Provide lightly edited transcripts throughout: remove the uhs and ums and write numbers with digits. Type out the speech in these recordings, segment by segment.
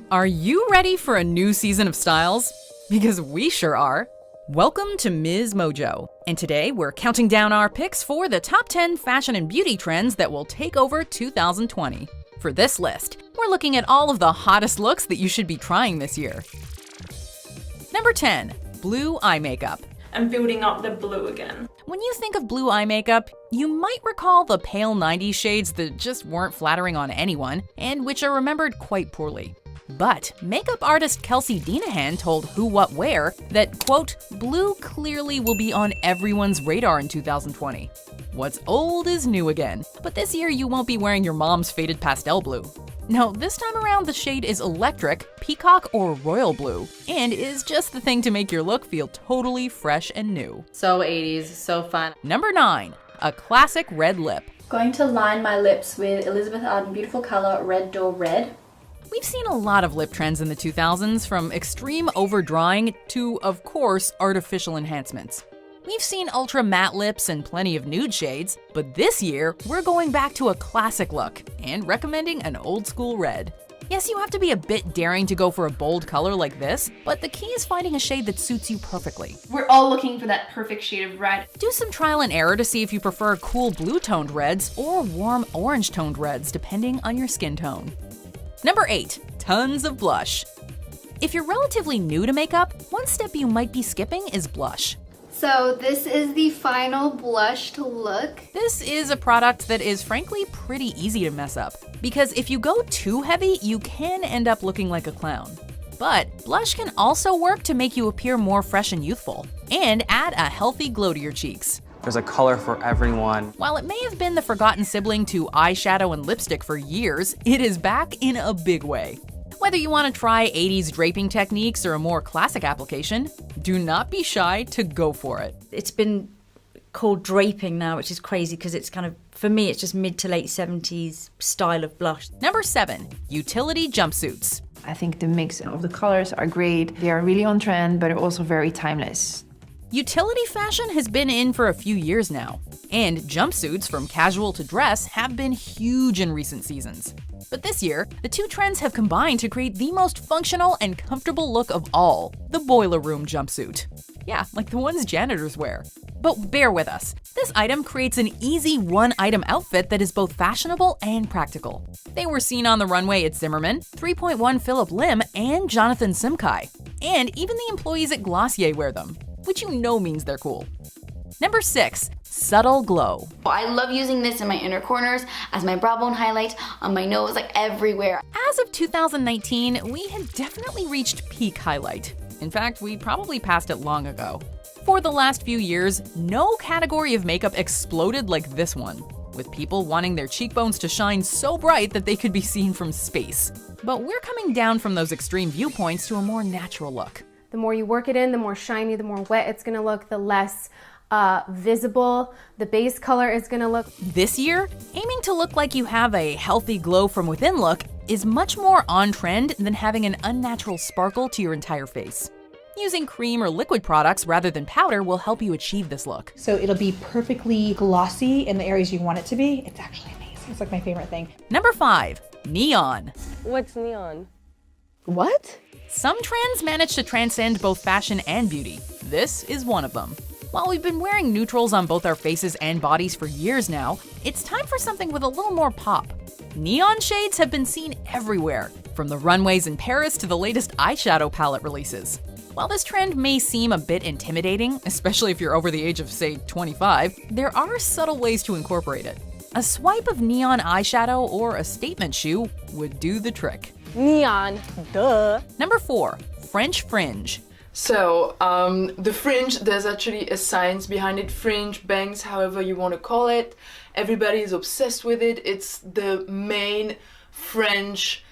Are you ready for a new season of styles? Because we sure are. Welcome to Ms. Mojo, and today we're counting down our picks for the top 10 fashion and beauty trends that will take over 2020. For this list, we're looking at all of the hottest looks that you should be trying this year. Number 10. Blue eye makeup. I'm building up the blue again. When you think of blue eye makeup, you might recall the pale 90s shades that just weren't flattering on anyone, and which are remembered quite poorly. But makeup artist Kelsey Dinahan told Who What Wear that, quote, blue clearly will be on everyone's radar in 2020. What's old is new again, but this year you won't be wearing your mom's faded pastel blue. No, this time around the shade is electric, peacock, or royal blue, and is just the thing to make your look feel totally fresh and new. So 80s, so fun. Number 9. A classic red lip. Going to line my lips with Elizabeth Arden Beautiful Color Red Door Red. We've seen a lot of lip trends in the 2000s, from extreme overdrawing to, of course, artificial enhancements. We've seen ultra matte lips and plenty of nude shades, but this year, we're going back to a classic look and recommending an old school red. Yes, you have to be a bit daring to go for a bold color like this, but the key is finding a shade that suits you perfectly. We're all looking for that perfect shade of red. Do some trial and error to see if you prefer cool blue-toned reds or warm orange-toned reds, depending on your skin tone. Number 8. Tons of blush. If you're relatively new to makeup, one step you might be skipping is blush. So this is the final blush look. This is a product that is frankly pretty easy to mess up, because if you go too heavy, you can end up looking like a clown. But blush can also work to make you appear more fresh and youthful, and add a healthy glow to your cheeks. There's a color for everyone. While it may have been the forgotten sibling to eyeshadow and lipstick for years, it is back in a big way. Whether you want to try 80s draping techniques or a more classic application, do not be shy to go for it. It's been called draping now, which is crazy because it's kind of, for me, it's just mid to late 70s style of blush. Number 7. Utility jumpsuits. I think the mix of the colors are great. They are really on trend, but also very timeless. Utility fashion has been in for a few years now, and jumpsuits from casual to dress have been huge in recent seasons. But this year, the two trends have combined to create the most functional and comfortable look of all, the boiler room jumpsuit. Yeah, like the ones janitors wear. But bear with us, this item creates an easy one-item outfit that is both fashionable and practical. They were seen on the runway at Zimmermann, 3.1 Phillip Lim, and Jonathan Simkai. And even the employees at Glossier wear them, which you know means they're cool. Number 6. Subtle glow. I love using this in my inner corners as my brow bone highlight, on my nose, like everywhere. As of 2019, we had definitely reached peak highlight. In fact, we probably passed it long ago. For the last few years, no category of makeup exploded like this one, with people wanting their cheekbones to shine so bright that they could be seen from space. But we're coming down from those extreme viewpoints to a more natural look. The more you work it in, the more shiny, the more wet it's gonna look, the less visible the base color is gonna look. This year, aiming to look like you have a healthy glow from within look is much more on trend than having an unnatural sparkle to your entire face. Using cream or liquid products rather than powder will help you achieve this look. So it'll be perfectly glossy in the areas you want it to be. It's actually amazing. It's like my favorite thing. Number 5. Neon. What's neon? What? Some trends manage to transcend both fashion and beauty. This is one of them. While we've been wearing neutrals on both our faces and bodies for years now, it's time for something with a little more pop. Neon shades have been seen everywhere, from the runways in Paris to the latest eyeshadow palette releases. While this trend may seem a bit intimidating, especially if you're over the age of, say, 25, there are subtle ways to incorporate it. A swipe of neon eyeshadow or a statement shoe would do the trick. Neon, duh. Number 4. French fringe. So, the fringe, there's actually a science behind it. Fringe, bangs, however you want to call it. Everybody is obsessed with it. It's the main French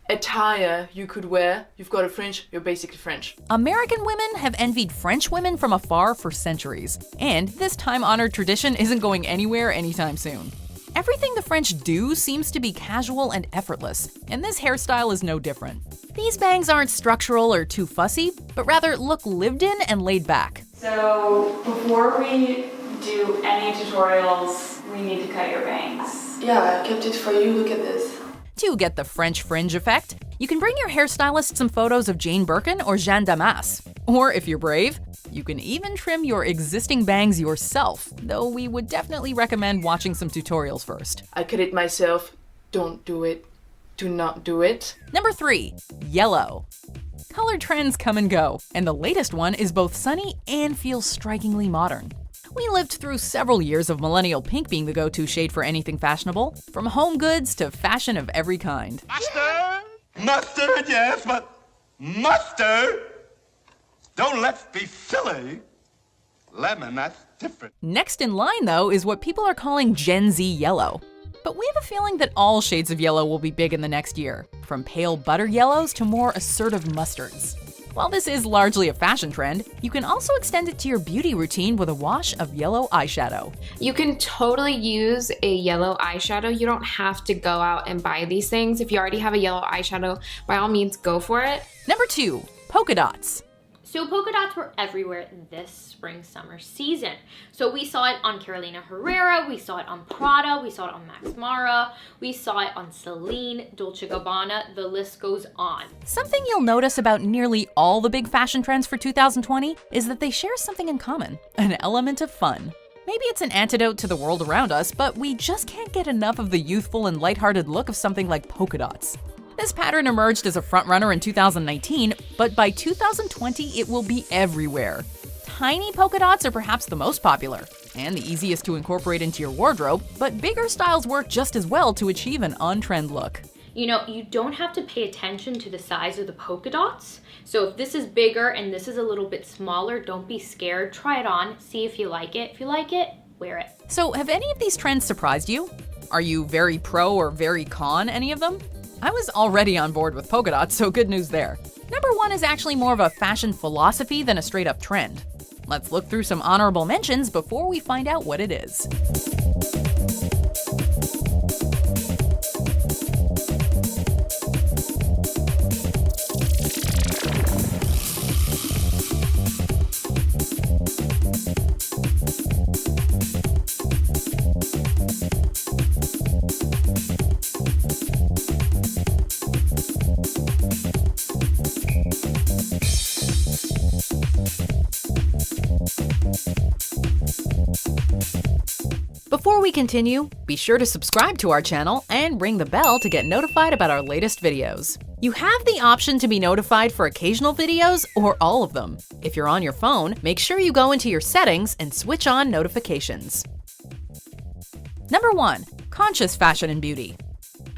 attire you could wear. You've got a fringe, you're basically French. American women have envied French women from afar for centuries, and this time-honored tradition isn't going anywhere anytime soon. Everything the French do seems to be casual and effortless, and this hairstyle is no different. These bangs aren't structural or too fussy, but rather look lived in and laid back. So before we do any tutorials, we need to cut your bangs. Yeah, I kept it for you, look at this. To get the French fringe effect, you can bring your hairstylist some photos of Jane Birkin or Jeanne Damas. Or if you're brave, you can even trim your existing bangs yourself, though we would definitely recommend watching some tutorials first. I cut it myself. Don't do it. Do not do it. Number 3, yellow. Color trends come and go, and the latest one is both sunny and feels strikingly modern. We lived through several years of millennial pink being the go-to shade for anything fashionable, from home goods to fashion of every kind. Mustard! Mustard, yes, but mustard! Don't let's be silly. Lemon, that's different. Next in line, though, is what people are calling Gen Z yellow. But we have a feeling that all shades of yellow will be big in the next year, from pale butter yellows to more assertive mustards. While this is largely a fashion trend, you can also extend it to your beauty routine with a wash of yellow eyeshadow. You can totally use a yellow eyeshadow. You don't have to go out and buy these things. If you already have a yellow eyeshadow, by all means, go for it. Number 2, polka dots. So polka dots were everywhere this spring-summer season. So we saw it on Carolina Herrera, we saw it on Prada, we saw it on Max Mara, we saw it on Celine, Dolce & Gabbana, the list goes on. Something you'll notice about nearly all the big fashion trends for 2020 is that they share something in common, an element of fun. Maybe it's an antidote to the world around us, but we just can't get enough of the youthful and lighthearted look of something like polka dots. This pattern emerged as a frontrunner in 2019, but by 2020 it will be everywhere. Tiny polka dots are perhaps the most popular, and the easiest to incorporate into your wardrobe, but bigger styles work just as well to achieve an on-trend look. You know, you don't have to pay attention to the size of the polka dots. So if this is bigger and this is a little bit smaller, don't be scared. Try it on, see if you like it. If you like it, wear it. So have any of these trends surprised you? Are you very pro or very con any of them? I was already on board with polka dots, so good news there. Number 1 is actually more of a fashion philosophy than a straight-up trend. Let's look through some honorable mentions before we find out what it is. Before we continue, be sure to subscribe to our channel and ring the bell to get notified about our latest videos. You have the option to be notified for occasional videos or all of them. If you're on your phone, make sure you go into your settings and switch on notifications. Number 1, conscious fashion and beauty.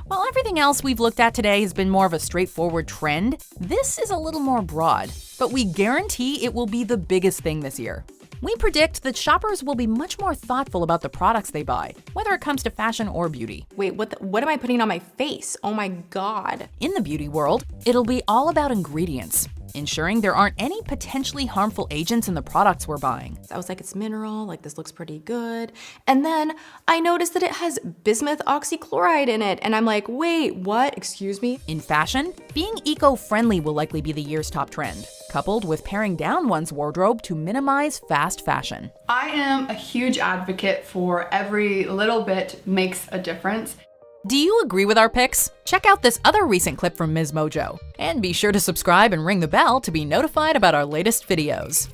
While everything else we've looked at today has been more of a straightforward trend, this is a little more broad, but we guarantee it will be the biggest thing this year. We predict that shoppers will be much more thoughtful about the products they buy, whether it comes to fashion or beauty. Wait, what am I putting on my face? Oh my god. In the beauty world, it'll be all about ingredients, ensuring there aren't any potentially harmful agents in the products we're buying. I was like, it's mineral, like this looks pretty good. And then I noticed that it has bismuth oxychloride in it. And I'm like, wait, what? Excuse me? In fashion, being eco-friendly will likely be the year's top trend, coupled with paring down one's wardrobe to minimize fast fashion. I am a huge advocate for every little bit makes a difference. Do you agree with our picks? Check out this other recent clip from Ms. Mojo. And be sure to subscribe and ring the bell to be notified about our latest videos.